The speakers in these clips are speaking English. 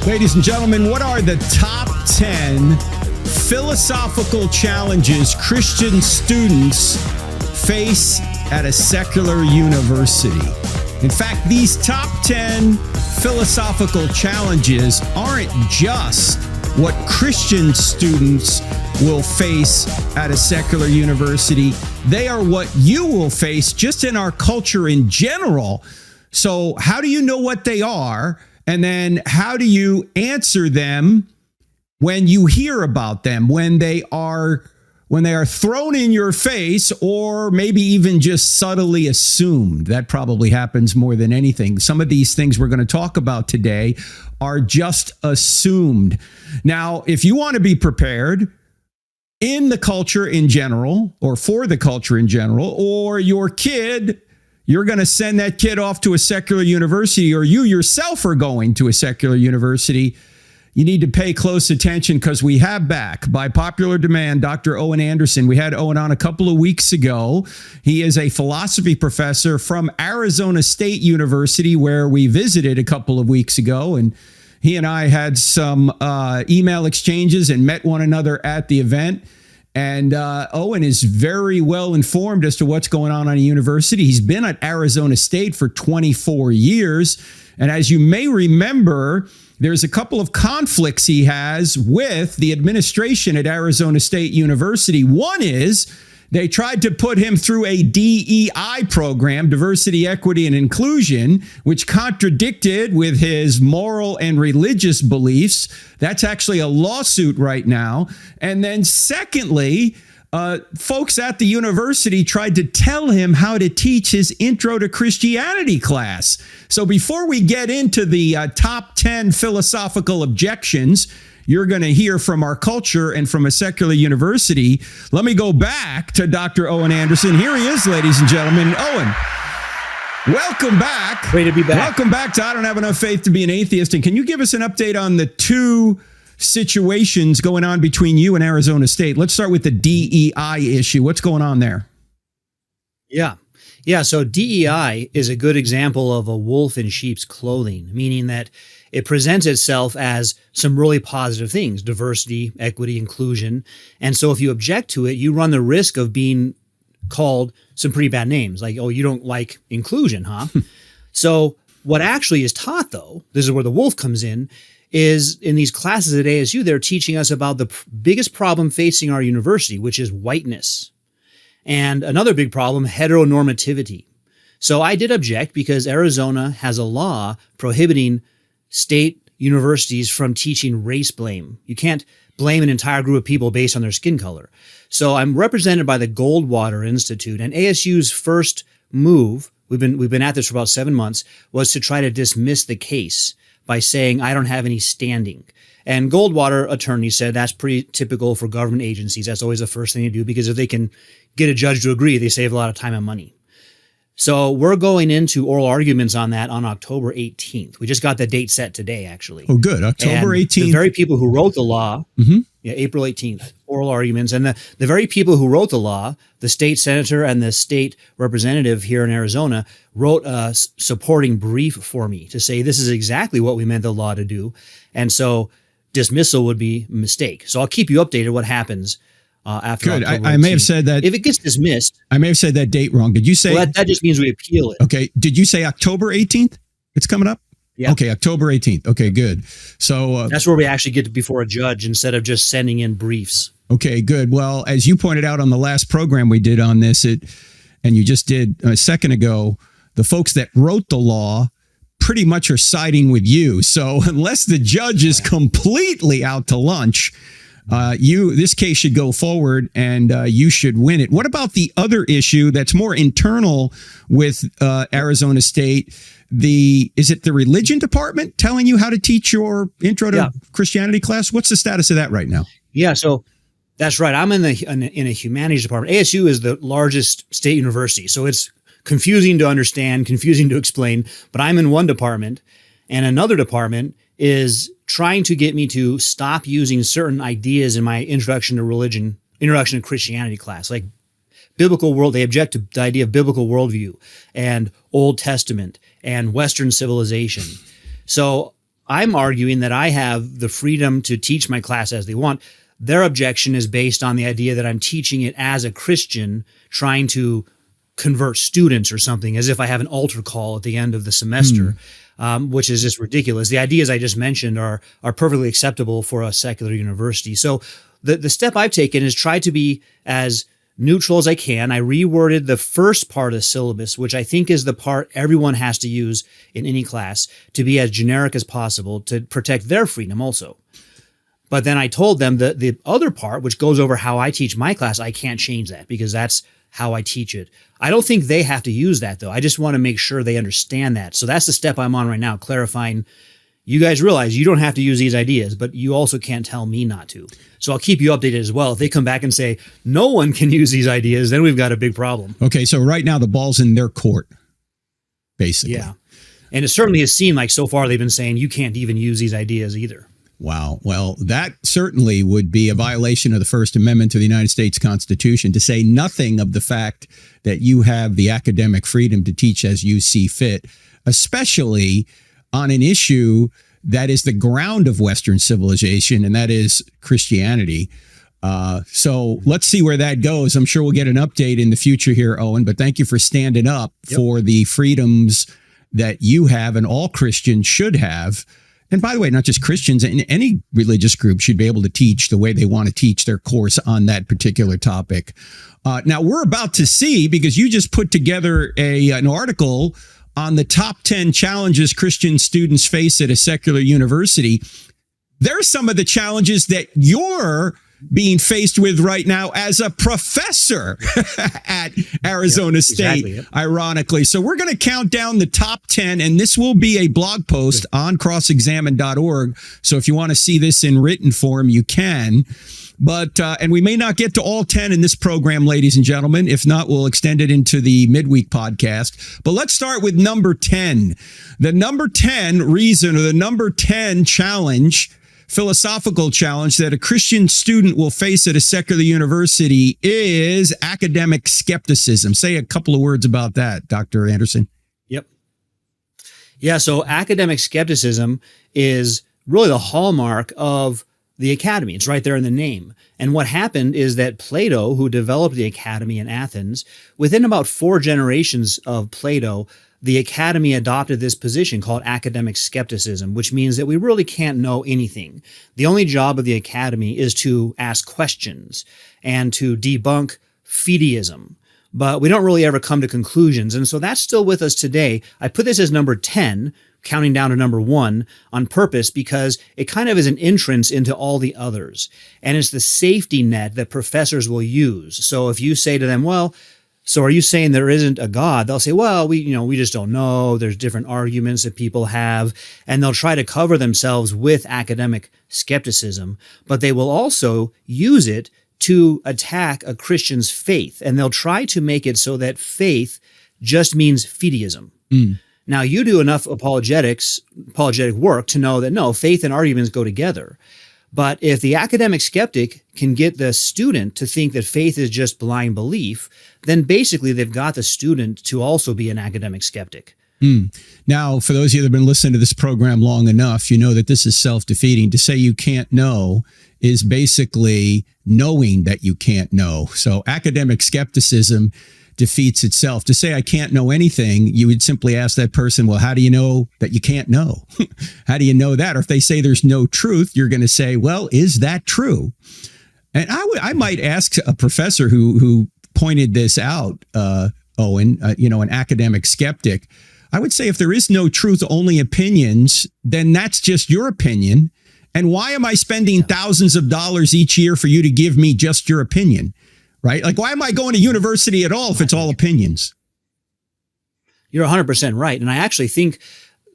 Ladies and gentlemen, what are the top 10 philosophical challenges Christian students face at a secular university? In fact, these top 10 philosophical challenges aren't just what Christian students will face at a secular university. They are what you will face just in our culture in general. So how do you know what they are? And then how do you answer them when you hear about them, when they are thrown in your face, or maybe even just subtly assumed? That probably happens more than anything. Some of these things we're going to talk about today are just assumed. Now, if you want to be prepared in the culture in general, or for the culture in general, or your kid, you're going to send that kid off to a secular university, or you yourself are going to a secular university, you need to pay close attention, because we have back, by popular demand, Dr. Owen Anderson. We had Owen on a couple of weeks ago. He is a philosophy professor from Arizona State University, where we visited a couple of weeks ago, and he and I had some email exchanges and met one another at the event. And Owen is very well informed as to what's going on a university. He's been at Arizona State for 24 years. And as you may remember, there's a couple of conflicts he has with the administration at Arizona State University. One is they tried to put him through a DEI program, diversity, equity, and inclusion, which contradicted with his moral and religious beliefs. That's actually a lawsuit right now. And then secondly, folks at the university tried to tell him how to teach his Intro to Christianity class. So before we get into the top 10 philosophical objections you're going to hear from our culture and from a secular university, let me go back to Dr. Owen Anderson. Here he is, ladies and gentlemen. Owen, welcome back. Great to be back. Welcome back to I Don't Have Enough Faith to Be an Atheist. And can you give us an update on the two situations going on between you and Arizona State? Let's start with the DEI issue. What's going on there? Yeah. So DEI is a good example of a wolf in sheep's clothing, meaning that it presents itself as some really positive things: diversity, equity, inclusion. And so if you object to it, you run the risk of being called some pretty bad names, like, oh, you don't like inclusion, huh? So what actually is taught, though, this is where the wolf comes in, is in these classes at ASU, they're teaching us about the biggest problem facing our university, which is whiteness. And another big problem, heteronormativity. So I did object because Arizona has a law prohibiting state universities from teaching race blame. You can't blame an entire group of people based on their skin color. So I'm represented by the Goldwater Institute, and ASU's first move, we've been at this for about 7 months, was to try to dismiss the case by saying I don't have any standing. And Goldwater attorneys said that's pretty typical for government agencies. That's always the first thing to do, because if they can get a judge to agree, they save a lot of time and money. So we're going into oral arguments on that on October 18th. We just got the date set today, actually. Oh, good. October 18th. The very people who wrote the law, April 18th, oral arguments. And the very people who wrote the law, the state senator and the state representative here in Arizona, wrote a supporting brief for me to say this is exactly what we meant the law to do. And so dismissal would be a mistake. So I'll keep you updated what happens after. Good. I may have said that. If it gets dismissed. I may have said that date wrong. Did you say? Well, that just means we appeal it. Okay. Did you say October 18th? It's coming up? Yeah. Okay. October 18th. Okay, good. So that's where we actually get to before a judge instead of just sending in briefs. Okay, good. Well, as you pointed out on the last program we did on this, and you just did a second ago, the folks that wrote the law pretty much are siding with you. So unless the judge is completely out to lunch, this case should go forward and you should win it. What about the other issue that's more internal with Arizona State? Is it the religion department telling you how to teach your Intro to Christianity class? What's the status of that right now? Yeah, so that's right. I'm in a humanities department. ASU is the largest state university, so it's confusing to understand, confusing to explain. But I'm in one department, and another department is trying to get me to stop using certain ideas in my introduction to Christianity class, like biblical world. They object to the idea of biblical worldview and Old Testament and Western civilization. So I'm arguing that I have the freedom to teach my class as they want. Their objection is based on the idea that I'm teaching it as a Christian, trying to convert students or something, as if I have an altar call at the end of the semester, which is just ridiculous. The ideas I just mentioned are perfectly acceptable for a secular university. So the step I've taken is try to be as neutral as I can. I reworded the first part of the syllabus, which I think is the part everyone has to use in any class, to be as generic as possible to protect their freedom also. But then I told them that the other part, which goes over how I teach my class, I can't change that because that's how I teach it. I don't think they have to use that, though. I just want to make sure they understand that. So that's the step I'm on right now, clarifying. You guys realize you don't have to use these ideas, but you also can't tell me not to. So I'll keep you updated as well. If they come back and say, no one can use these ideas, then we've got a big problem. Okay, so right now the ball's in their court, basically. Yeah. And it certainly has seemed like so far they've been saying you can't even use these ideas either. Wow. Well, that certainly would be a violation of the First Amendment to the United States Constitution, to say nothing of the fact that you have the academic freedom to teach as you see fit, especially on an issue that is the ground of Western civilization, and that is Christianity. So let's see where that goes. I'm sure we'll get an update in the future here, Owen, but thank you for standing up for the freedoms that you have and all Christians should have. And by the way, not just Christians, in any religious group should be able to teach the way they want to teach their course on that particular topic. Now, we're about to see, because you just put together an article on the top 10 challenges Christian students face at a secular university. There's some of the challenges that you're being faced with right now as a professor at Arizona State, ironically. So we're going to count down the top 10, and this will be a blog post on crossexamine.org. So if you want to see this in written form, you can. But, and we may not get to all 10 in this program, ladies and gentlemen. If not, we'll extend it into the midweek podcast. But let's start with number 10. The number 10 reason, or the number 10 challenge, philosophical challenge that a Christian student will face at a secular university is academic skepticism. Say a couple of words about that, Dr. Anderson. Yep. Yeah, so academic skepticism is really the hallmark of the academy. It's right there in the name. And what happened is that Plato, who developed the academy in Athens, within about 4 generations of Plato, the academy adopted this position called academic skepticism, which means that we really can't know anything. The only job of the academy is to ask questions and to debunk fideism. But we don't really ever come to conclusions. And so that's still with us today. I put this as number 10, counting down to number 1 on purpose, because it kind of is an entrance into all the others. And it's the safety net that professors will use. So if you say to them, well, so are you saying there isn't a God? They'll say, well, we just don't know. There's different arguments that people have, and they'll try to cover themselves with academic skepticism, but they will also use it to attack a Christian's faith, and they'll try to make it so that faith just means fideism. Now, you do enough apologetic work to know that no, faith and arguments go together. But if the academic skeptic can get the student to think that faith is just blind belief, then basically they've got the student to also be an academic skeptic. Now, for those of you that have been listening to this program long enough, you know that this is self-defeating. To say you can't know is basically knowing that you can't know. So academic skepticism defeats itself. To say I can't know anything, you would simply ask that person, well, how do you know that you can't know? How do you know that? Or if they say there's no truth, you're going to say, well, is that true? And I might ask a professor who pointed this out, Owen, an academic skeptic. I would say if there is no truth, only opinions, then that's just your opinion. And why am I spending thousands of dollars each year for you to give me just your opinion? Right? Like, why am I going to university at all if it's all opinions? You're 100% right. And I actually think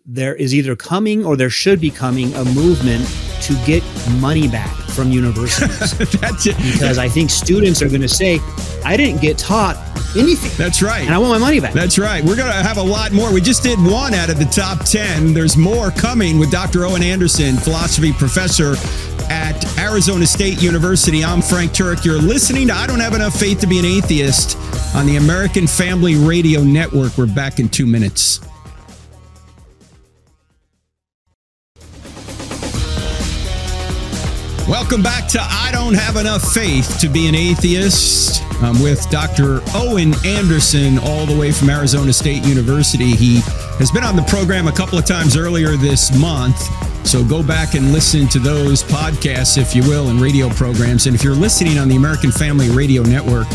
there is either coming or there should be coming a movement to get money back from universities. That's it. Because I think students are going to say, I didn't get taught anything. That's right. And I want my money back. That's right. We're going to have a lot more. We just did 1 out of the top 10. There's more coming with Dr. Owen Anderson, philosophy professor at Arizona State University. I'm Frank Turek. You're listening to I Don't Have Enough Faith to Be an Atheist on the American Family Radio Network. We're back in 2 minutes. Welcome back to I Don't Have Enough Faith to Be an Atheist. I'm with Dr. Owen Anderson, all the way from Arizona State University. He has been on the program a couple of times earlier this month, so go back and listen to those podcasts, if you will, and radio programs. And if you're listening on the American Family Radio Network,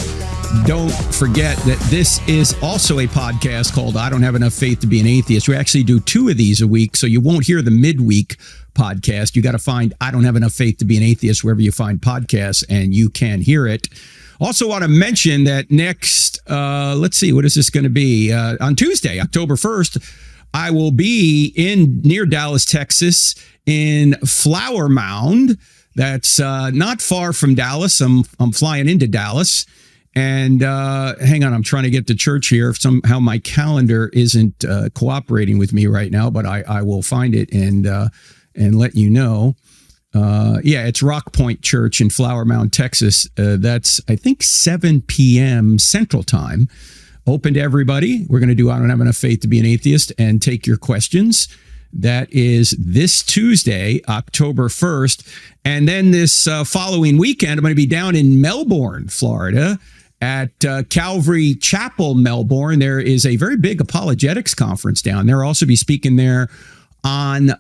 don't forget that this is also a podcast called I Don't Have Enough Faith to Be an Atheist. We actually do 2 of these a week, so you won't hear the midweek podcast. You got to find I Don't Have Enough Faith to Be an Atheist wherever you find podcasts, and you can hear it. Also want to mention that next, let's see, what is this going to be? On Tuesday, October 1st, I will be near Dallas, Texas, in Flower Mound. That's not far from Dallas. I'm flying into Dallas. And hang on, I'm trying to get to church here. Somehow my calendar isn't cooperating with me right now, but I will find it and let you know. It's Rock Point Church in Flower Mound, Texas. That's, I think, 7 p.m. Central Time. Open to everybody. We're going to do I Don't Have Enough Faith to Be an Atheist and take your questions. That is this Tuesday, October 1st. And then this following weekend, I'm going to be down in Melbourne, Florida, at Calvary Chapel, Melbourne. There is a very big apologetics conference down there. I'll also be speaking there on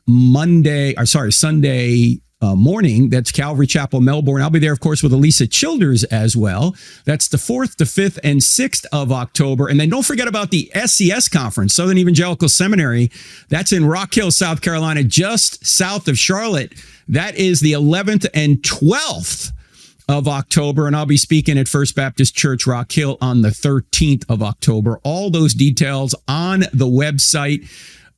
Sunday morning. That's Calvary Chapel, Melbourne. I'll be there, of course, with 𝗧𝗧𝗓𝗏 as well. That's the 4th, the 5th, and 6th of October. And then don't forget about the SES conference, Southern Evangelical Seminary. That's in Rock Hill, South Carolina, just south of Charlotte. That is the 11th and 12th of October, and I'll be speaking at First Baptist Church, Rock Hill, on the 13th of October. All those details on the website.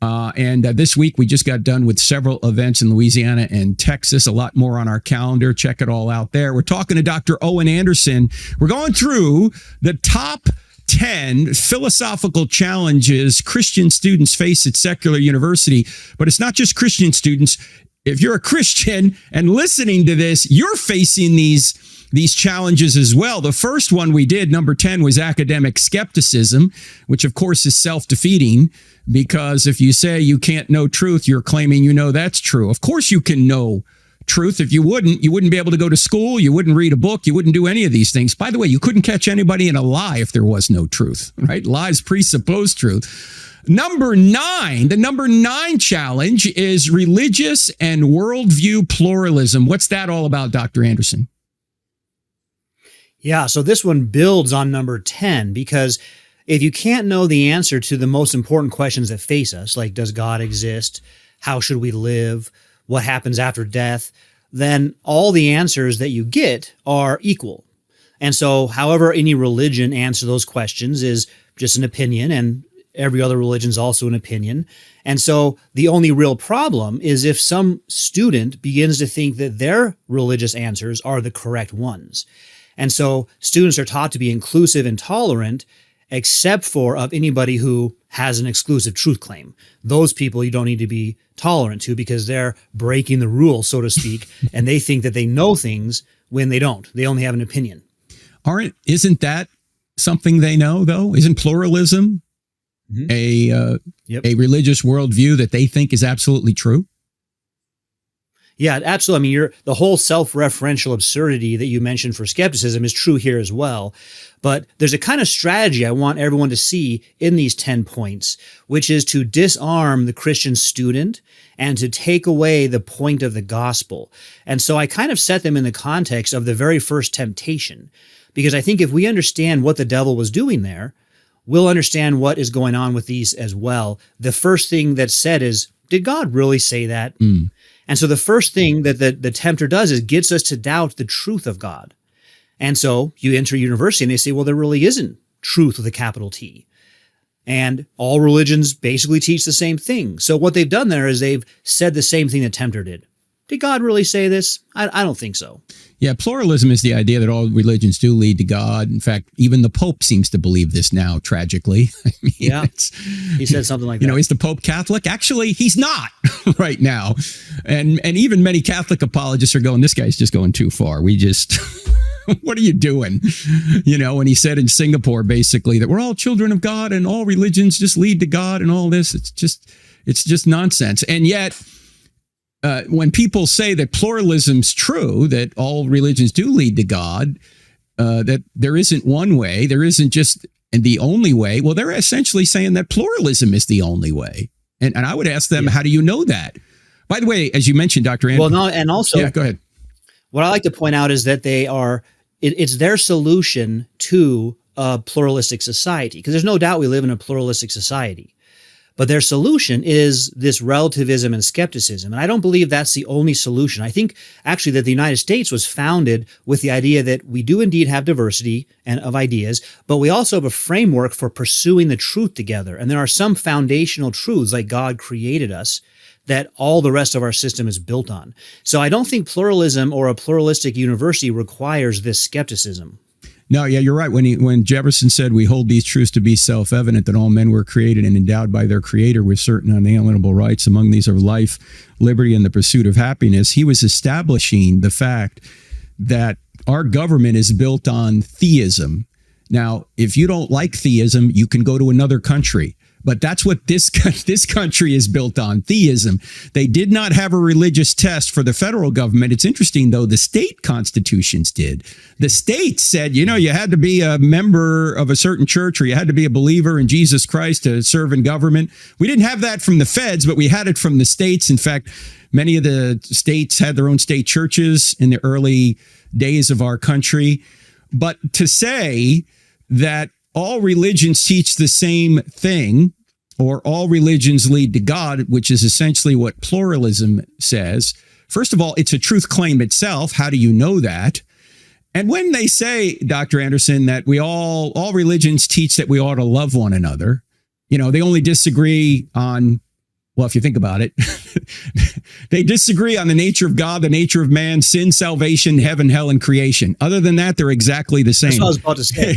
And this week, we just got done with several events in Louisiana and Texas. A lot more on our calendar. Check it all out there. We're talking to Dr. Owen Anderson. We're going through the top 10 philosophical challenges Christian students face at secular university. But it's not just Christian students. If you're a Christian and listening to this, you're facing these challenges as well. The first one we did, number 10, was academic skepticism, which of course is self-defeating, because if you say you can't know truth, you're claiming you know that's true. Of course you can know truth. If you wouldn't be able to go to school, you wouldn't read a book, you wouldn't do any of these things. By the way, you couldn't catch anybody in a lie if there was no truth, right? Lies presuppose truth. Number 9, the number 9 challenge is religious and worldview pluralism. What's that all about, Dr. Anderson? Yeah, so this one builds on number 10, because if you can't know the answer to the most important questions that face us, like does God exist, how should we live, what happens after death, then all the answers that you get are equal. And so however any religion answers those questions is just an opinion, and every other religion is also an opinion. And so the only real problem is if some student begins to think that their religious answers are the correct ones. And so students are taught to be inclusive and tolerant, except for of anybody who has an exclusive truth claim. Those people you don't need to be tolerant to, because they're breaking the rules, so to speak, and they think that they know things when they don't. They only have an opinion. Isn't that something they know, though? Isn't pluralism a religious worldview that they think is absolutely true? Yeah, absolutely. I mean, the whole self-referential absurdity that you mentioned for skepticism is true here as well. But there's a kind of strategy I want everyone to see in these 10 points, which is to disarm the Christian student and to take away the point of the gospel. And so I kind of set them in the context of the very first temptation, because I think if we understand what the devil was doing there, we'll understand what is going on with these as well. The first thing that's said is, did God really say that? And so the first thing that the tempter does is gets us to doubt the truth of God. And so you enter university and they say, well, there really isn't truth with a capital T. And all religions basically teach the same thing. So what they've done there is they've said the same thing the tempter did. Did God really say this? I don't think so. Yeah, pluralism is the idea that all religions do lead to God. In fact, even the Pope seems to believe this now, tragically. I mean, yeah, he said something like that. Is the Pope Catholic? Actually, he's not right now. And even many Catholic apologists are going, this guy's just going too far. We just, what are you doing? When he said in Singapore, basically, that we're all children of God and all religions just lead to God and all this. It's just nonsense. And yet, when people say that pluralism's true, that all religions do lead to God, that there isn't one way, there isn't just the only way. Well, they're essentially saying that pluralism is the only way. And I would ask them, how do you know that? By the way, as you mentioned, Dr. Anderson. Well, no, and also, yeah, go ahead. What I like to point out is that it's their solution to a pluralistic society, because there's no doubt we live in a pluralistic society. But their solution is this relativism and skepticism. And I don't believe that's the only solution. I think actually that the United States was founded with the idea that we do indeed have diversity and of ideas, but we also have a framework for pursuing the truth together. And there are some foundational truths, like God created us, that all the rest of our system is built on. So I don't think pluralism or a pluralistic university requires this skepticism. No, yeah, you're right. When Jefferson said, we hold these truths to be self-evident, that all men were created and endowed by their creator with certain unalienable rights. Among these are life, liberty, and the pursuit of happiness. He was establishing the fact that our government is built on theism. Now, if you don't like theism, you can go to another country. But that's what this country is built on, theism. They did not have a religious test for the federal government. It's interesting, though, the state constitutions did. The states said, you had to be a member of a certain church, or you had to be a believer in Jesus Christ to serve in government. We didn't have that from the feds, but we had it from the states. In fact, many of the states had their own state churches in the early days of our country. But to say that all religions teach the same thing, or all religions lead to God, which is essentially what pluralism says. First of all, it's a truth claim itself. How do you know that? And when they say, Dr. Anderson, that all religions teach that we ought to love one another, they only disagree on, well, if you think about it, they disagree on the nature of God, the nature of man, sin, salvation, heaven, hell, and creation. Other than that, they're exactly the same. That's what I was about to say.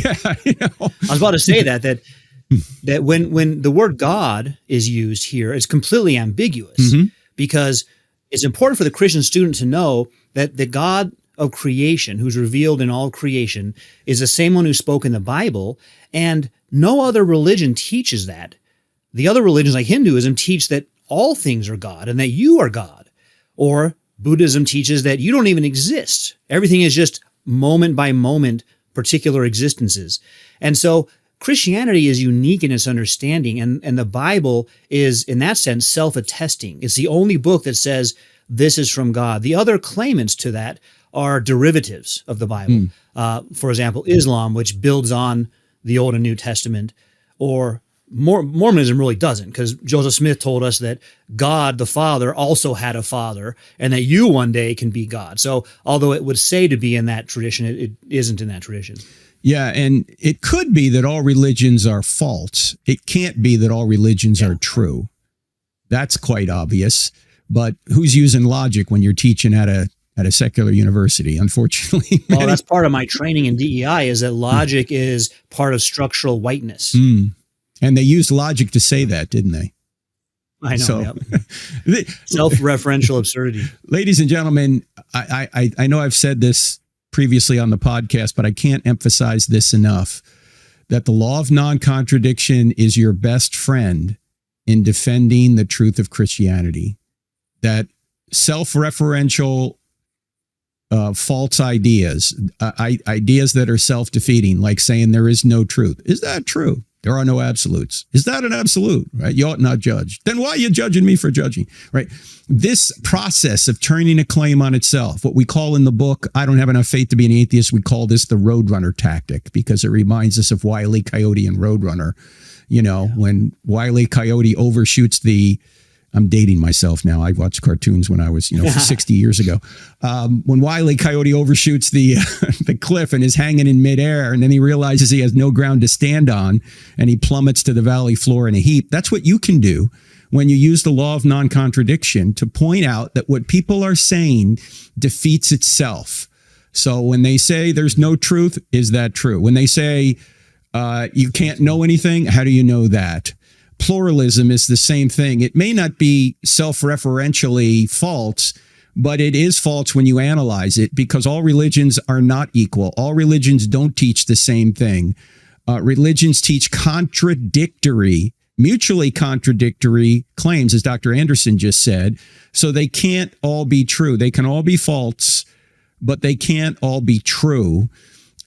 I was about to say that when the word God is used here, it's completely ambiguous, because it's important for the Christian student to know that the God of creation, who's revealed in all creation, is the same one who spoke in the Bible, and no other religion teaches that. The other religions, like Hinduism, teach that all things are God and that you are God. Or Buddhism teaches that you don't even exist. Everything is just moment by moment, particular existences. And so Christianity is unique in its understanding, and the Bible is, in that sense, self-attesting. It's the only book that says this is from God. The other claimants to that are derivatives of the Bible. For example, Islam, which builds on the Old and New Testament, or Mormonism really doesn't, because Joseph Smith told us that God the Father also had a father, and that you one day can be God. So although it would say to be in that tradition, it isn't in that tradition. Yeah, and it could be that all religions are false. It can't be that all religions are true. That's quite obvious. But who's using logic when you're teaching at a secular university, unfortunately? Well, that's part of my training in DEI, is that logic is part of structural whiteness. And they used logic to say that, didn't they? I know. Self-referential absurdity. Ladies and gentlemen, I know I've said this previously on the podcast, but I can't emphasize this enough, that the law of non-contradiction is your best friend in defending the truth of Christianity. That self-referential false ideas, ideas that are self-defeating, like saying there is no truth. Is that true? There are no absolutes. Is that an absolute? Right? You ought not judge. Then why are you judging me for judging? Right? This process of turning a claim on itself, what we call in the book, I don't have enough faith to be an atheist, we call this the Roadrunner tactic, because it reminds us of Wile E. Coyote and Roadrunner. When Wile E. Coyote overshoots I'm dating myself now. I watched cartoons when I was, 60 years ago. When Wile E. Coyote overshoots the cliff and is hanging in midair, and then he realizes he has no ground to stand on, and he plummets to the valley floor in a heap. That's what you can do when you use the law of non-contradiction to point out that what people are saying defeats itself. So when they say there's no truth, is that true? When they say you can't know anything, how do you know that? Pluralism is the same thing. It may not be self-referentially false, but it is false when you analyze it, because all religions are not equal. All religions don't teach the same thing. Religions teach contradictory mutually contradictory claims, as Dr. Anderson just said. So they can't all be true. They can all be false, but they can't all be true.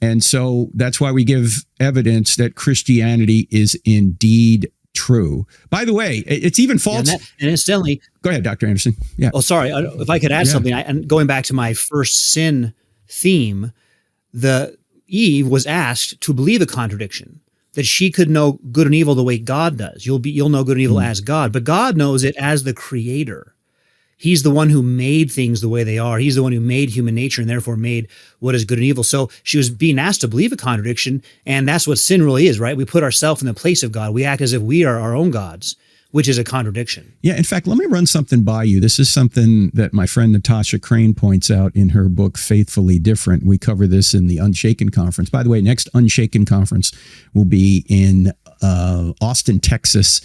And so that's why we give evidence that Christianity is indeed true. By the way, it's even false. And incidentally, go ahead, Dr. Anderson. Yeah. Oh, sorry. If I could add something, and going back to my first sin theme, Eve was asked to believe a contradiction, that she could know good and evil the way God does. You'll know good and evil as God, but God knows it as the creator. He's the one who made things the way they are. He's the one who made human nature and therefore made what is good and evil. So she was being asked to believe a contradiction, and that's what sin really is, right? We put ourselves in the place of God. We act as if we are our own gods, which is a contradiction. Yeah, in fact, let me run something by you. This is something that my friend 𝗏𝗏 points out in her book, Faithfully Different. We cover this in the Unshaken Conference. By the way, next Unshaken Conference will be in Austin, Texas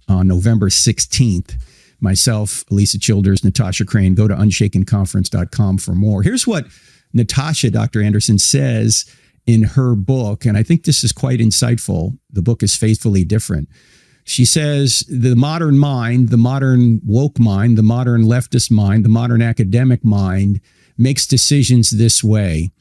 on November 16th. Myself, Lisa Childers, Natasha Crane. Go to unshakenconference.com for more. Here's what Natasha, Dr. Anderson, says in her book, and I think this is quite insightful. The book is Faithfully Different. She says the modern mind, the modern woke mind, the modern leftist mind, the modern academic mind makes decisions this way.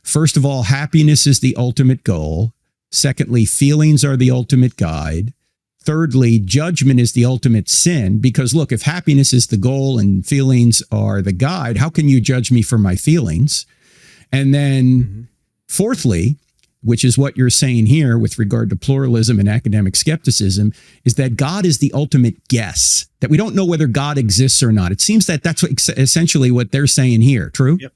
First of all, happiness is the ultimate goal. Secondly, feelings are the ultimate guide. Thirdly, judgment is the ultimate sin, because look, if happiness is the goal and feelings are the guide, how can you judge me for my feelings? And then fourthly, which is what you're saying here with regard to pluralism and academic skepticism, is that God is the ultimate guess, that we don't know whether God exists or not. It seems that that's essentially what they're saying here. True? Yep.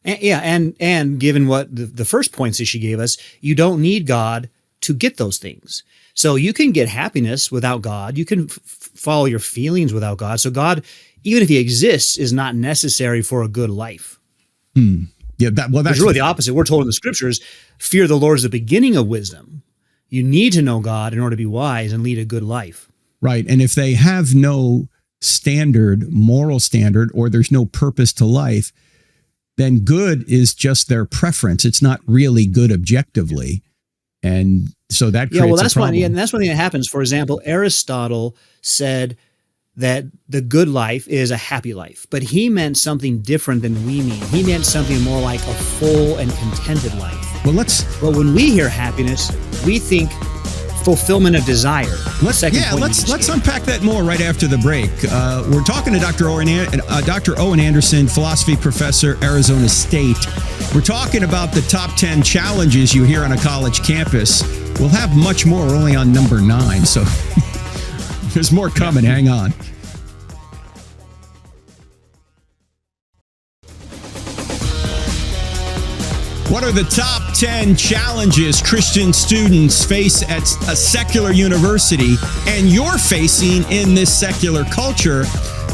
And given what the first points that she gave us, you don't need God to get those things. So you can get happiness without God. You can follow your feelings without God. So God, even if he exists, is not necessary for a good life. Yeah, that's really the opposite. We're told in the scriptures, fear the Lord is the beginning of wisdom. You need to know God in order to be wise and lead a good life. Right. And if they have no standard, moral standard, or there's no purpose to life, then good is just their preference. It's not really good objectively. And so that creates a problem. And that's one thing that happens. For example, Aristotle said that the good life is a happy life, but he meant something different than we mean. He meant something more like a full and contented life. But when we hear happiness, we think fulfillment of desire. Let's unpack that more right after the break. We're talking to Dr. Owen Anderson, philosophy professor, Arizona State. We're talking about the top 10 challenges you hear on a college campus. We'll have much more. We're only on number 9, so there's more coming. Hang on. What are the top 10 challenges Christian students face at a secular university and you're facing in this secular culture?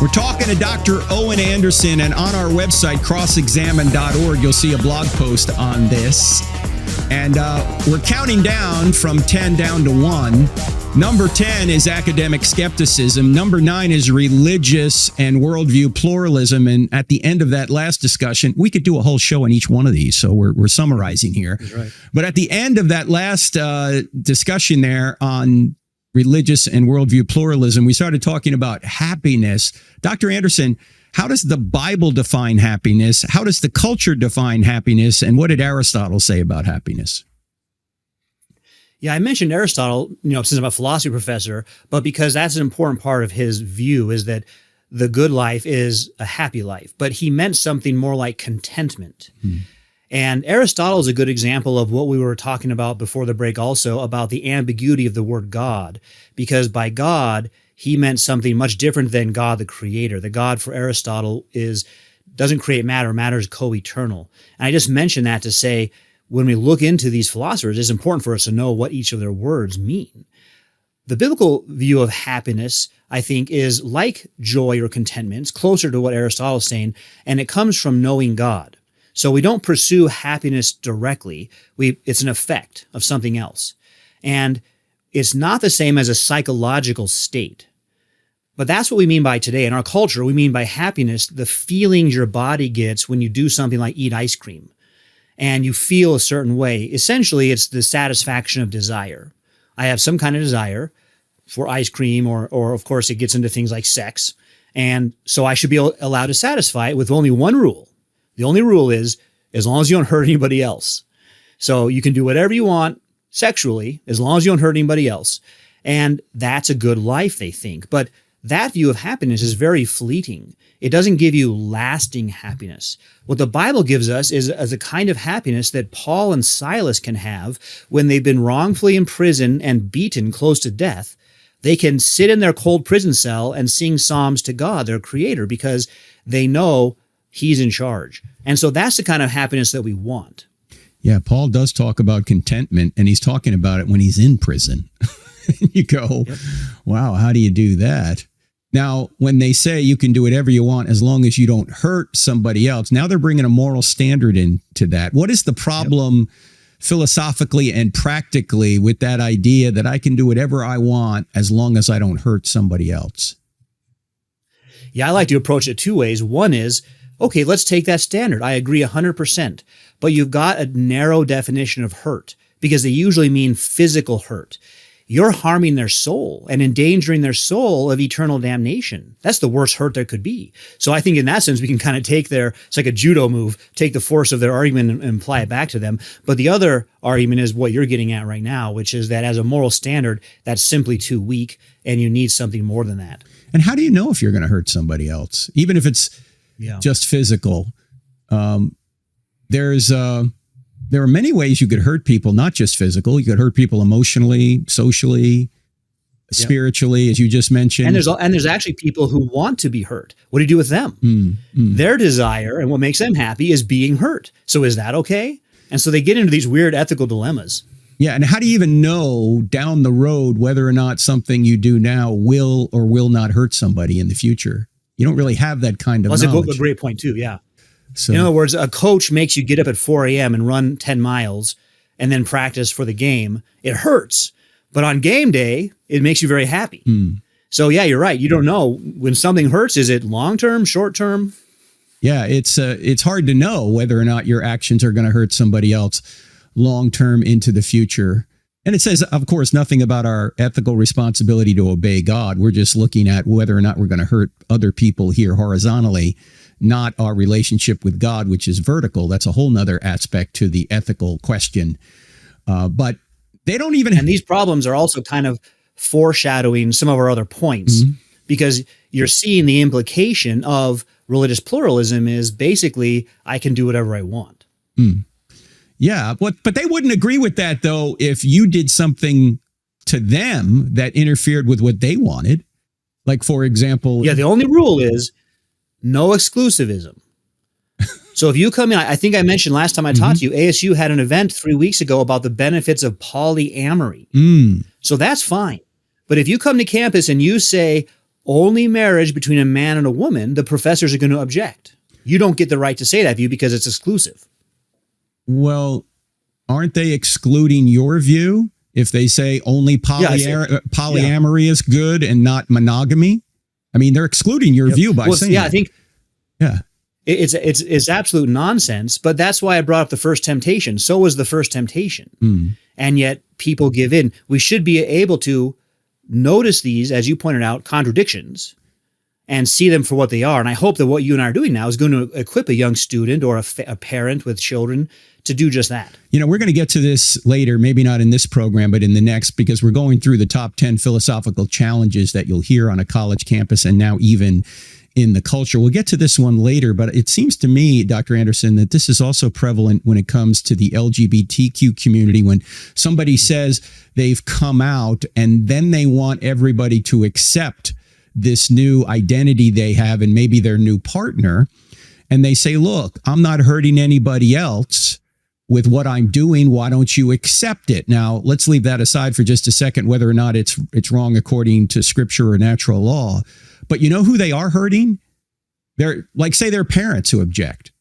We're talking to Dr. Owen Anderson, and on our website, crossexamine.org, you'll see a blog post on this. And we're counting down from 10 down to 1. Number 10 is academic skepticism. Number 9 is religious and worldview pluralism. And at the end of that last discussion, we could do a whole show on each one of these. So we're summarizing here. That's right. But at the end of that last discussion there on religious and worldview pluralism, we started talking about happiness. Dr. Anderson, how does the Bible define happiness? How does the culture define happiness? And what did Aristotle say about happiness? Yeah, I mentioned Aristotle, since I'm a philosophy professor, but because that's an important part of his view, is that the good life is a happy life. But he meant something more like contentment. And Aristotle is a good example of what we were talking about before the break also, about the ambiguity of the word God. Because by God, he meant something much different than God the creator. The God for Aristotle doesn't create matter. Matter is co-eternal. And I just mentioned that to say, when we look into these philosophers, it's important for us to know what each of their words mean. The biblical view of happiness, I think, is like joy or contentment. It's closer to what Aristotle is saying, and it comes from knowing God. So we don't pursue happiness directly. It's an effect of something else. And it's not the same as a psychological state. But that's what we mean by today. In our culture, we mean by happiness the feelings your body gets when you do something like eat ice cream and you feel a certain way. Essentially, it's the satisfaction of desire. I have some kind of desire for ice cream, or of course it gets into things like sex. And so I should be allowed to satisfy it with only one rule. The only rule is as long as you don't hurt anybody else. So you can do whatever you want sexually as long as you don't hurt anybody else. And that's a good life, they think. But that view of happiness is very fleeting. It doesn't give you lasting happiness. What the Bible gives us is a kind of happiness that Paul and Silas can have when they've been wrongfully imprisoned and beaten close to death. They can sit in their cold prison cell and sing psalms to God, their creator, because they know he's in charge. And so that's the kind of happiness that we want. Yeah, Paul does talk about contentment, and he's talking about it when he's in prison. You go, yep. Wow, how do you do that? Now, when they say you can do whatever you want as long as you don't hurt somebody else, now they're bringing a moral standard into that. What is the problem philosophically and practically with that idea that I can do whatever I want as long as I don't hurt somebody else? Yeah, I like to approach it two ways. One is, okay, let's take that standard. I agree 100%. But you've got a narrow definition of hurt because they usually mean physical hurt. You're harming their soul and endangering their soul of eternal damnation. That's the worst hurt there could be. So I think in that sense, we can kind of take it's like a judo move, take the force of their argument and apply it back to them. But the other argument is what you're getting at right now, which is that as a moral standard, that's simply too weak and you need something more than that. And how do you know if you're going to hurt somebody else? Even if it's just physical, there are many ways you could hurt people, not just physical. You could hurt people emotionally, socially, spiritually, as you just mentioned. And there's actually people who want to be hurt. What do you do with them? Their desire and what makes them happy is being hurt. So is that okay? And so they get into these weird ethical dilemmas. Yeah. And how do you even know down the road whether or not something you do now will or will not hurt somebody in the future? You don't really have that kind of knowledge. That's a great point too. Yeah. So, in other words, a coach makes you get up at 4 a.m. and run 10 miles and then practice for the game. It hurts, but on game day, it makes you very happy. So yeah, you're right. You don't know when something hurts. Is it long-term, short-term? Yeah, it's hard to know whether or not your actions are going to hurt somebody else long-term into the future. And it says, of course, nothing about our ethical responsibility to obey God. We're just looking at whether or not we're going to hurt other people here horizontally, not our relationship with God, which is vertical. That's a whole nother aspect to the ethical question. But they don't even... And these problems are also kind of foreshadowing some of our other points, because you're seeing the implication of religious pluralism is basically, I can do whatever I want. Yeah, but they wouldn't agree with that, though, if you did something to them that interfered with what they wanted. Like, for example... Yeah, the only rule is no exclusivism. So if you come in, I think I mentioned last time I talked to you, ASU had an event 3 weeks ago about the benefits of polyamory. So that's fine. But if you come to campus and you say only marriage between a man and a woman, the professors are going to object. You don't get the right to say that view because it's exclusive. Well, aren't they excluding your view if they say only polyamory is good and not monogamy? I mean, they're excluding your view by saying that. I think it's absolute nonsense, but that's why I brought up the first temptation. So was the first temptation. And yet people give in. We should be able to notice these, as you pointed out, contradictions and see them for what they are. And I hope that what you and I are doing now is going to equip a young student or a parent with children to do just that. You know, we're going to get to this later, maybe not in this program, but in the next, because we're going through the top 10 philosophical challenges that you'll hear on a college campus and now even in the culture. We'll get to this one later, but it seems to me, Dr. Anderson, that this is also prevalent when it comes to the LGBTQ community. When somebody says they've come out and then they want everybody to accept this new identity they have and maybe their new partner, and they say, look, I'm not hurting anybody else with what I'm doing. Why don't you accept it? Now, let's leave that aside for just a second, whether or not it's wrong according to scripture or natural law. But you know who they are hurting? They're like, say, their parents who object.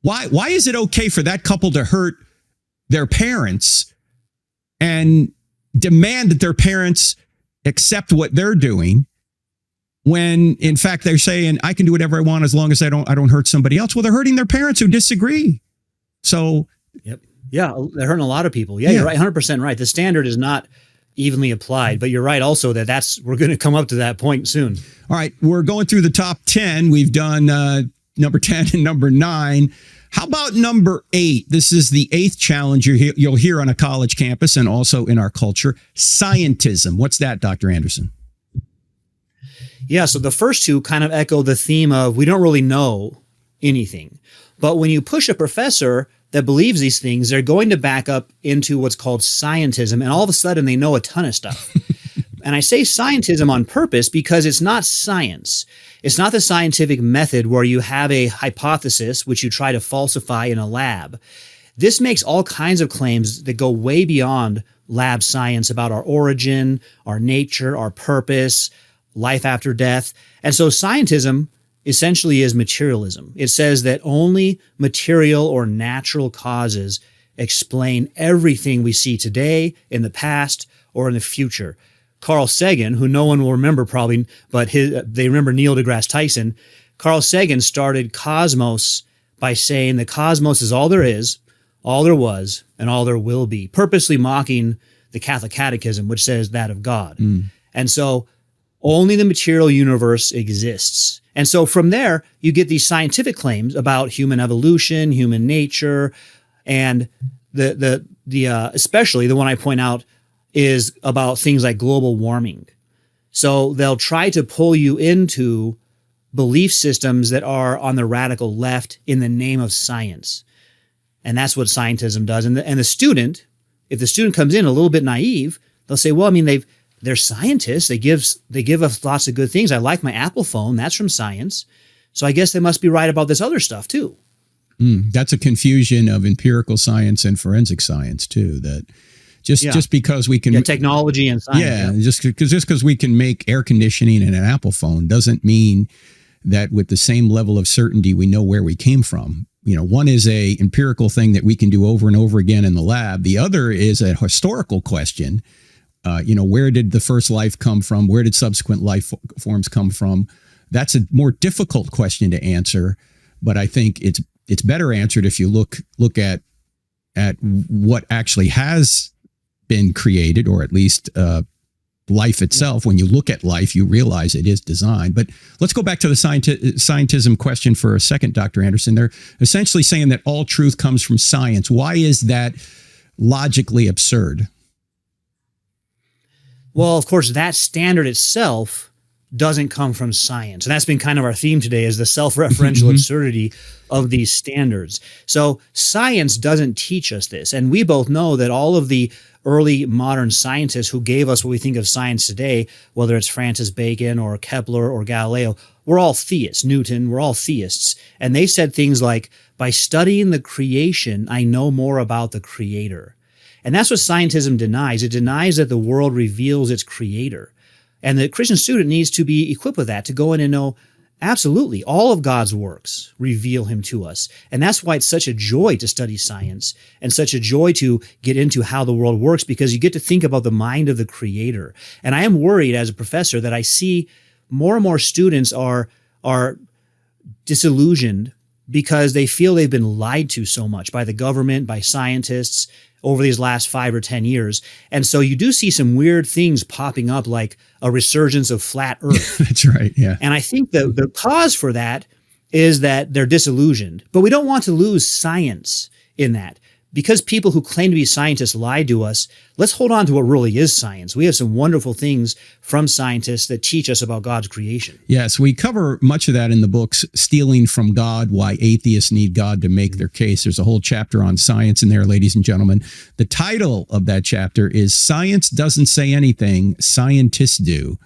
Why is it okay for that couple to hurt their parents and demand that their parents accept what they're doing, when in fact they're saying, I can do whatever I want as long as I don't hurt somebody else? Well, they're hurting their parents who disagree. So yeah, they're hurting a lot of people. Yeah, you're right, 100% right. The standard is not evenly applied. But you're right also that we're going to come up to that point soon. All right, we're going through the top 10. We've done number 10 and number 9. How about number 8? This is the 8th challenge you'll hear on a college campus and also in our culture, scientism. What's that, Dr. Anderson? Yeah, so the first two kind of echo the theme of we don't really know anything. But when you push a professor that believes these things, they're going to back up into what's called scientism, and all of a sudden they know a ton of stuff. And I say scientism on purpose because it's not science. It's not the scientific method where you have a hypothesis which you try to falsify in a lab. This makes all kinds of claims that go way beyond lab science about our origin, our nature, our purpose, life after death. And so scientism essentially is materialism. It says that only material or natural causes explain everything we see today, in the past, or in the future. Carl Sagan, who no one will remember probably, but they remember Neil deGrasse Tyson. Carl Sagan started Cosmos by saying the cosmos is all there is, all there was, and all there will be, purposely mocking the Catholic Catechism, which says that of God. And so only the material universe exists. And so from there, you get these scientific claims about human evolution, human nature, and especially the one I point out is about things like global warming. So they'll try to pull you into belief systems that are on the radical left in the name of science. And that's what scientism does. And the student, if the student comes in a little bit naive, they'll say, well, I mean, they're scientists. They give us lots of good things. I like my Apple phone. That's from science. So I guess they must be right about this other stuff too. That's a confusion of empirical science and forensic science too. That just because we can technology and science. Just because we can make air conditioning in an Apple phone doesn't mean that with the same level of certainty we know where we came from. You know, one is a empirical thing that we can do over and over again in the lab. The other is a historical question. Where did the first life come from? Where did subsequent life forms come from? That's a more difficult question to answer, but I think it's better answered if you look at what actually has been created, or at least life itself. When you look at life, you realize it is designed. But let's go back to the scientism question for a second, Dr. Anderson. They're essentially saying that all truth comes from science. Why is that logically absurd? Well, of course, that standard itself doesn't come from science. And that's been kind of our theme today, is the self-referential absurdity of these standards. So science doesn't teach us this. And we both know that all of the early modern scientists who gave us what we think of science today, whether it's Francis Bacon or Kepler or Galileo, we're all theists. Newton, we're all theists. And they said things like, by studying the creation, I know more about the creator. And that's what scientism denies. It denies that the world reveals its creator. And the Christian student needs to be equipped with that, to go in and know, absolutely, all of God's works reveal him to us. And that's why it's such a joy to study science and such a joy to get into how the world works, because you get to think about the mind of the creator. And I am worried as a professor that I see more and more students are disillusioned because they feel they've been lied to so much by the government, by scientists, over these last 5 or 10 years. And so you do see some weird things popping up, like a resurgence of flat Earth. That's right, yeah. And I think the cause for that is that they're disillusioned. But we don't want to lose science in that. Because people who claim to be scientists lie to us, let's hold on to what really is science. We have some wonderful things from scientists that teach us about God's creation. Yes, we cover much of that in the books, Stealing from God, Why Atheists Need God to Make Their Case. There's a whole chapter on science in there, ladies and gentlemen. The title of that chapter is Science Doesn't Say Anything, Scientists Do.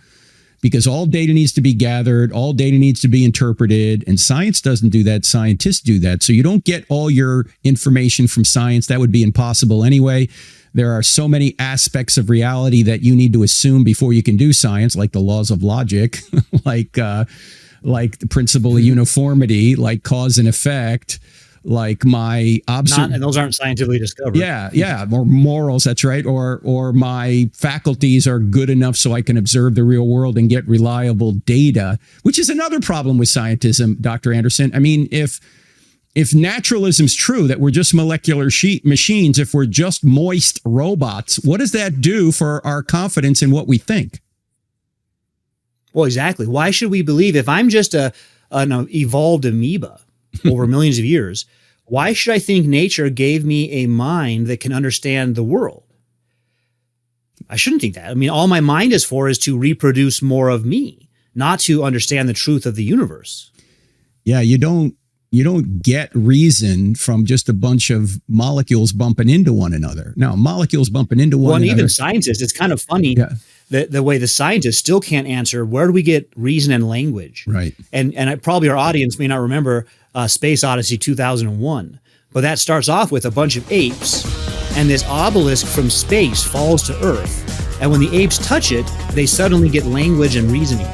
Because all data needs to be gathered, all data needs to be interpreted, and science doesn't do that, scientists do that. So you don't get all your information from science. That would be impossible anyway. There are so many aspects of reality that you need to assume before you can do science, like the laws of logic, like the principle of uniformity, like cause and effect, like my and those aren't scientifically discovered. Yeah, or morals, that's right. Or my faculties are good enough so I can observe the real world and get reliable data, which is another problem with scientism, Dr. Anderson. I mean, if if naturalism's true, that we're just molecular machines, if we're just moist robots, what does that do for our confidence in what we think? Well, exactly. Why should we believe if I'm just an evolved amoeba over millions of years, why should I think nature gave me a mind that can understand the world? I shouldn't think that. I mean, all my mind is for is to reproduce more of me, not to understand the truth of the universe. Yeah, you don't get reason from just a bunch of molecules bumping into one another. Now, molecules bumping into one another. And even scientists, it's kind of funny the way the scientists still can't answer, where do we get reason and language? Right. And probably our audience may not remember Space Odyssey 2001, but that starts off with a bunch of apes, and this obelisk from space falls to Earth. And when the apes touch it, they suddenly get language and reasoning.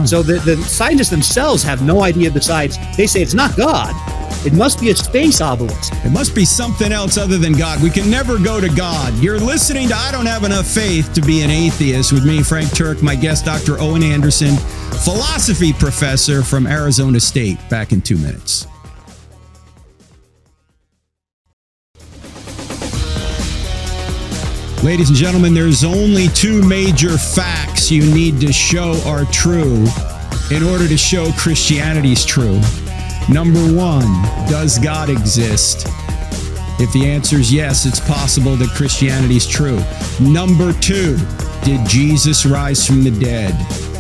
So the scientists themselves have no idea besides, they say it's not God. It must be a space obelisk. It must be something else other than God. We can never go to God. You're listening to I Don't Have Enough Faith to Be an Atheist with me, Frank Turk, my guest, Dr. Owen Anderson, philosophy professor from Arizona State. Back in 2 minutes. Ladies and gentlemen, there's only two major facts you need to show are true in order to show Christianity's true. Number one, does God exist? If the answer is yes, it's possible that Christianity's true. Number two, did Jesus rise from the dead?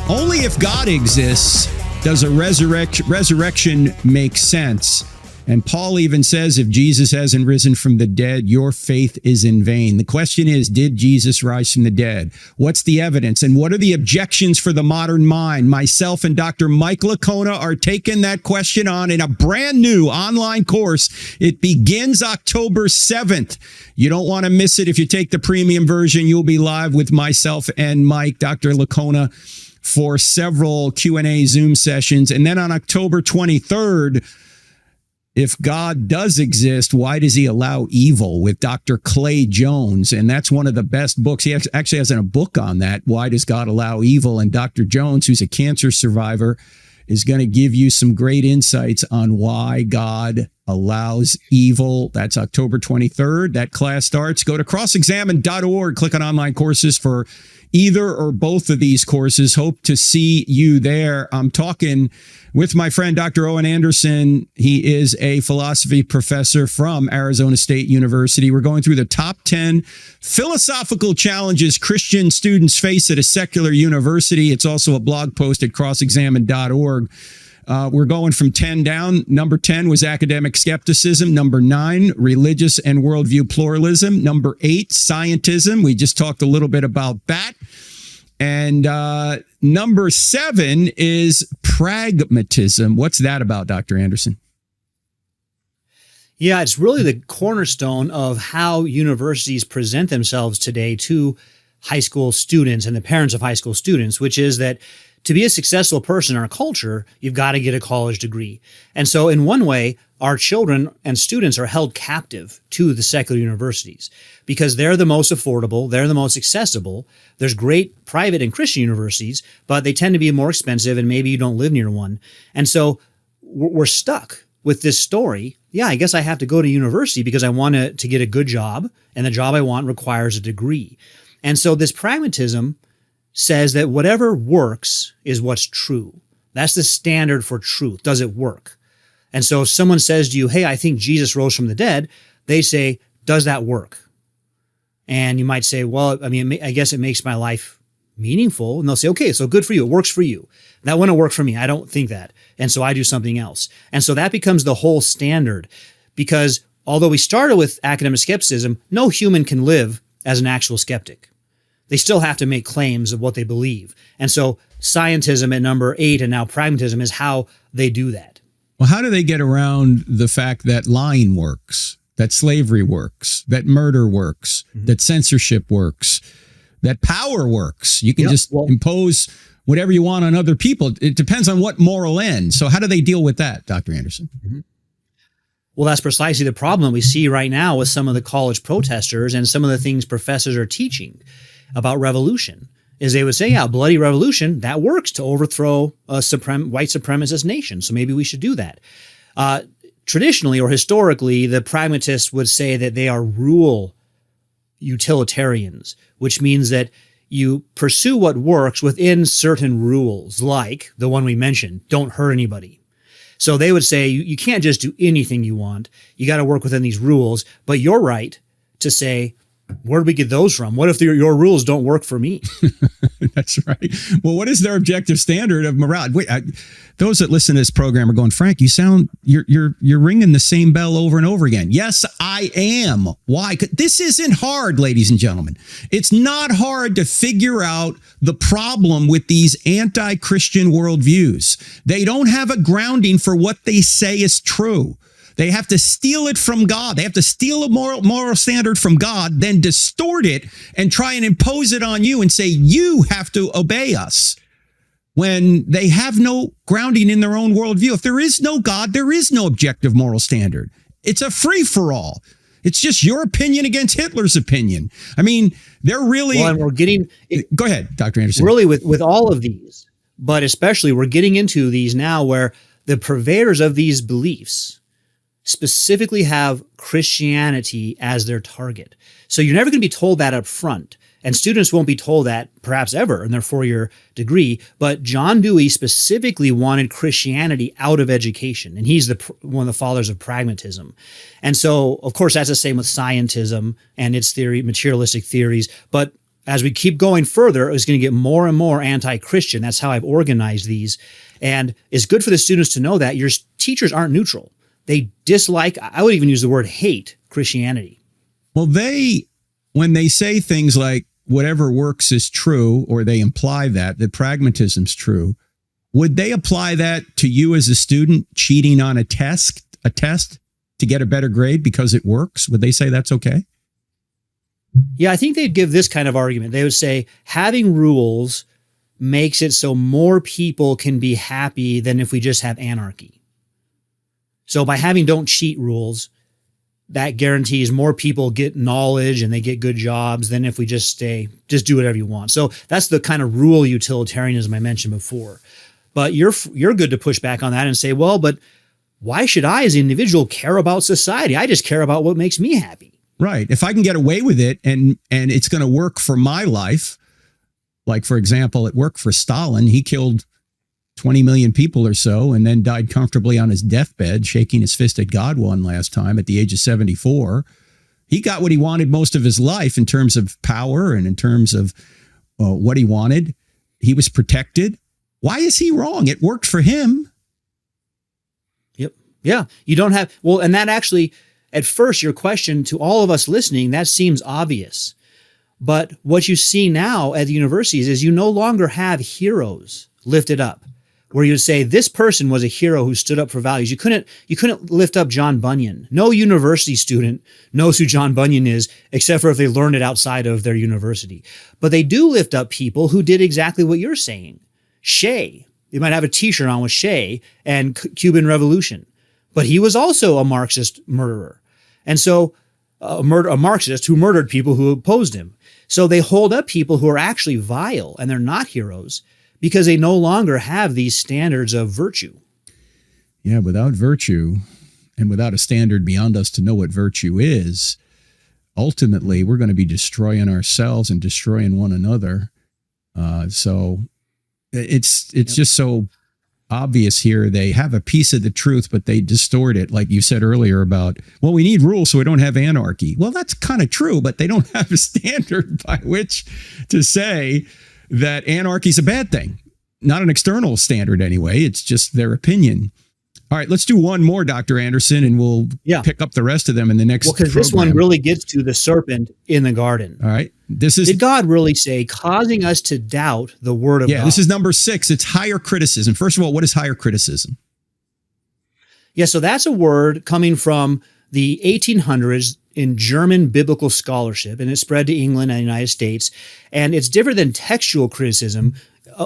Only if God exists does a resurrection make sense. And Paul even says, if Jesus hasn't risen from the dead, your faith is in vain. The question is, did Jesus rise from the dead? What's the evidence? And what are the objections for the modern mind? Myself and Dr. Mike Licona are taking that question on in a brand new online course. It begins October 7th. You don't want to miss it. If you take the premium version, you'll be live with myself and Mike, Dr. Licona, for several Q&A Zoom sessions. And then on October 23rd, if God does exist, why does he allow evil, with Dr. Clay Jones? And that's one of the best books. He actually has a book on that. Why does God allow evil? And Dr. Jones, who's a cancer survivor, is going to give you some great insights on why God allows evil. That's October 23rd. That class starts. Go to crossexamine.org, click on online courses for either or both of these courses. Hope to see you there. I'm talking with my friend, Dr. Owen Anderson. He is a philosophy professor from Arizona State University. We're going through the top 10 philosophical challenges Christian students face at a secular university. It's also a blog post at crossexamine.org. We're going from 10 down. Number 10 was academic skepticism. Number 9, religious and worldview pluralism. Number 8, scientism. We just talked a little bit about that. And number 7 is pragmatism. What's that about, Dr. Anderson? Yeah, it's really the cornerstone of how universities present themselves today to high school students and the parents of high school students, which is that to be a successful person in our culture, you've got to get a college degree. And so in one way, our children and students are held captive to the secular universities because they're the most affordable, they're the most accessible. There's great private and Christian universities, but they tend to be more expensive and maybe you don't live near one. And so we're stuck with this story. Yeah, I guess I have to go to university because I want to get a good job, and the job I want requires a degree. And so this pragmatism says that whatever works is what's true. That's the standard for truth. Does it work? And so if someone says to you, hey, I think Jesus rose from the dead, they say, does that work? And you might say, well, I mean, I guess it makes my life meaningful. And they'll say, okay, so good for you. It works for you. That wouldn't work for me. I don't think that. And so I do something else. And so that becomes the whole standard, because although we started with academic skepticism, no human can live as an actual skeptic. They still have to make claims of what they believe. And so scientism at number 8 and now pragmatism is how they do that. Well, how do they get around the fact that lying works, that slavery works, that murder works, that censorship works, that power works? You can impose whatever you want on other people. It depends on what moral end. So how do they deal with that, Dr. Anderson? Well, that's precisely the problem we see right now with some of the college protesters and some of the things professors are teaching about revolution, is they would say, yeah, bloody revolution, that works to overthrow a white supremacist nation. So maybe we should do that. traditionally or historically, the pragmatists would say that they are rule utilitarians, which means that you pursue what works within certain rules, like the one we mentioned, don't hurt anybody. So they would say you can't just do anything you want. You got to work within these rules, but you're right to say, where do we get those from? What if your rules don't work for me? That's right. Well, what is their objective standard of morality? Wait, those that listen to this program are going, Frank, you're ringing the same bell over and over again. Yes, I am. Why? 'Cause this isn't hard, ladies and gentlemen. It's not hard to figure out the problem with these anti-Christian worldviews. They don't have a grounding for what they say is true. They have to steal it from God. They have to steal a moral standard from God, then distort it and try and impose it on you and say, you have to obey us, when they have no grounding in their own worldview. If there is no God, there is no objective moral standard. It's a free-for-all. It's just your opinion against Hitler's opinion. I mean, they're really... Well, and we're getting... Go ahead, Dr. Anderson. Really, with all of these, but especially we're getting into these now where the purveyors of these beliefs specifically have Christianity as their target. So you're never going to be told that up front. And students won't be told that perhaps ever in their 4-year degree. But John Dewey specifically wanted Christianity out of education. And he's one of the fathers of pragmatism. And so, of course, that's the same with scientism and its theory, materialistic theories. But as we keep going further, it's going to get more and more anti-Christian. That's how I've organized these. And it's good for the students to know that your teachers aren't neutral. They dislike, I would even use the word hate, Christianity. Well, when they say things like whatever works is true, or they imply that pragmatism's true, would they apply that to you as a student cheating on a test to get a better grade because it works? Would they say that's okay? Yeah, I think they'd give this kind of argument. They would say having rules makes it so more people can be happy than if we just have anarchy. So by having don't cheat rules, that guarantees more people get knowledge and they get good jobs than if we just do whatever you want. So that's the kind of rule utilitarianism I mentioned before. But you're good to push back on that and say, well, but why should I as an individual care about society? I just care about what makes me happy. Right. If I can get away with it and it's going to work for my life, like, for example, it worked for Stalin. He killed 20 million people or so, and then died comfortably on his deathbed, shaking his fist at God one last time at the age of 74. He got what he wanted most of his life in terms of power and in terms of what he wanted. He was protected. Why is he wrong? It worked for him. Yep. Yeah. You don't have, well, and that actually, at first, your question to all of us listening, that seems obvious. But what you see now at the universities is you no longer have heroes lifted up, where you would say this person was a hero who stood up for values. You couldn't lift up John Bunyan. No university student knows who John Bunyan is, except for if they learned it outside of their university. But they do lift up people who did exactly what you're saying. Che, you might have a t-shirt on with Che and Cuban Revolution, but he was also a Marxist murderer. And so a Marxist who murdered people who opposed him. So they hold up people who are actually vile and they're not heroes, because they no longer have these standards of virtue. Yeah, without virtue and without a standard beyond us to know what virtue is, ultimately we're going to be destroying ourselves and destroying one another. So it's just so obvious here. They have a piece of the truth, but they distort it, like you said earlier about, well, we need rules so we don't have anarchy. Well, that's kind of true, but they don't have a standard by which to say that anarchy is a bad thing. Not an external standard anyway. It's just their opinion. All right, let's do one more, Dr. Anderson, and we'll pick up the rest of them in the next program. Because this one really gets to the serpent in the garden. All right. Did God really say, causing us to doubt the word of God? Yeah, this is number 6. It's higher criticism. First of all, what is higher criticism? Yeah, so that's a word coming from the 1800s in German biblical scholarship, and it spread to England and the United States. And it's different than textual criticism.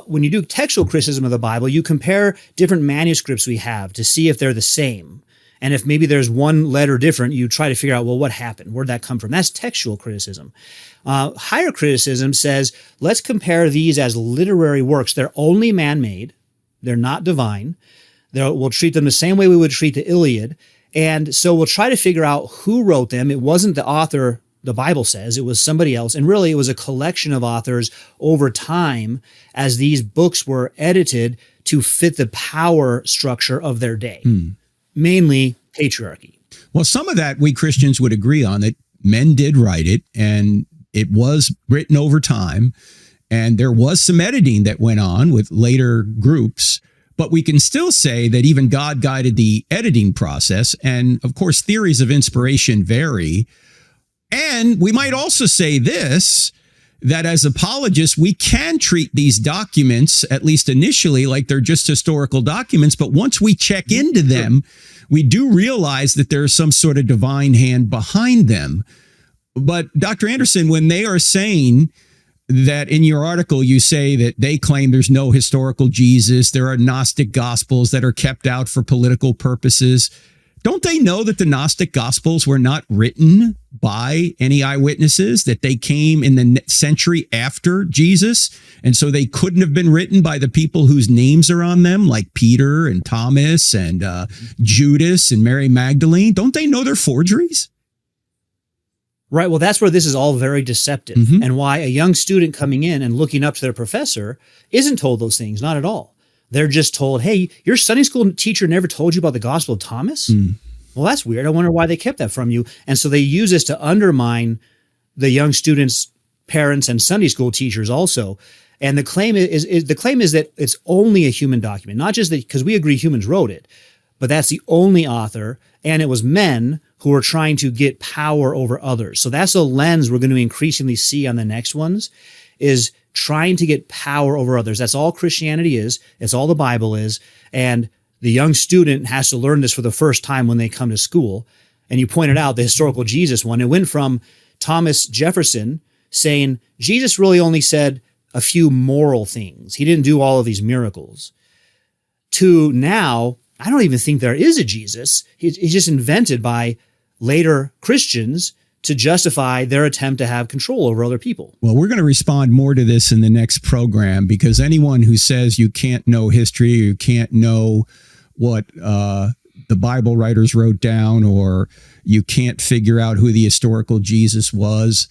When you do textual criticism of the Bible, you compare different manuscripts we have to see if they're the same. And if maybe there's one letter different, you try to figure out, well, what happened? Where'd that come from? That's textual criticism. Higher criticism says, let's compare these as literary works. They're only man-made. They're not divine. We'll treat them the same way we would treat the Iliad. And so we'll try to figure out who wrote them. It wasn't the author, the Bible says, it was somebody else. And really, it was a collection of authors over time as these books were edited to fit the power structure of their day, mainly patriarchy. Well, some of that we Christians would agree on, that men did write it and it was written over time. And there was some editing that went on with later groups. But we can still say that even God guided the editing process. And of course, theories of inspiration vary. And we might also say this, that as apologists, we can treat these documents, at least initially, like they're just historical documents. But once we check into them, we do realize that there's some sort of divine hand behind them. But Dr. Anderson, when they are saying that in your article, you say that they claim there's no historical Jesus, there are Gnostic Gospels that are kept out for political purposes. Don't they know that the Gnostic Gospels were not written by any eyewitnesses, that they came in the century after Jesus? And so they couldn't have been written by the people whose names are on them, like Peter and Thomas and Judas and Mary Magdalene. Don't they know they're forgeries? Right. Well, that's where this is all very deceptive, and why a young student coming in and looking up to their professor isn't told those things. Not at all. They're just told, hey, your Sunday school teacher never told you about the Gospel of Thomas? Well, that's weird. I wonder why they kept that from you. And so they use this to undermine the young students' parents and Sunday school teachers also. And the claim is that it's only a human document, not just that, because we agree humans wrote it, but that's the only author. And it was men who are trying to get power over others. So that's a lens we're going to increasingly see on the next ones, is trying to get power over others. That's all Christianity is. It's all the Bible is. And the young student has to learn this for the first time when they come to school. And you pointed out the historical Jesus one. It went from Thomas Jefferson saying Jesus really only said a few moral things. He didn't do all of these miracles. To now, I don't even think there is a Jesus. He's just invented by later Christians to justify their attempt to have control over other people. Well, we're going to respond more to this in the next program, because anyone who says you can't know history, you can't know what the Bible writers wrote down, or you can't figure out who the historical Jesus was,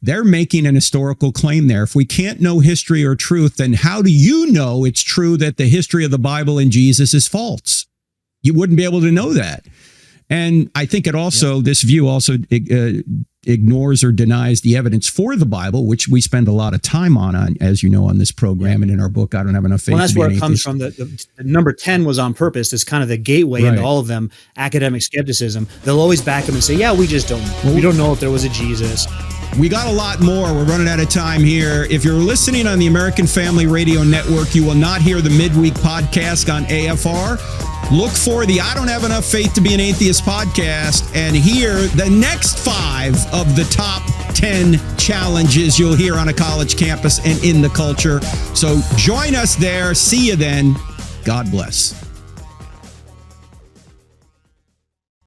they're making an historical claim there. If we can't know history or truth, then how do you know it's true that the history of the Bible and Jesus is false? You wouldn't be able to know that. And I think it also, this view also ignores or denies the evidence for the Bible, which we spend a lot of time on, as you know, on this program and in our book, I Don't Have Enough Faith. Well, that's to be where an it comes atheist. from. The number 10 was on purpose. It's kind of the gateway into all of them, academic skepticism. They'll always back them and say, yeah, we just don't know. We don't know if there was a Jesus. We got a lot more. We're running out of time here. If you're listening on the American Family Radio Network, you will not hear the midweek podcast on AFR. Look for the I Don't Have Enough Faith to Be an Atheist podcast and hear the next 5 of the top 10 challenges you'll hear on a college campus and in the culture. So join us there. See you then. God bless.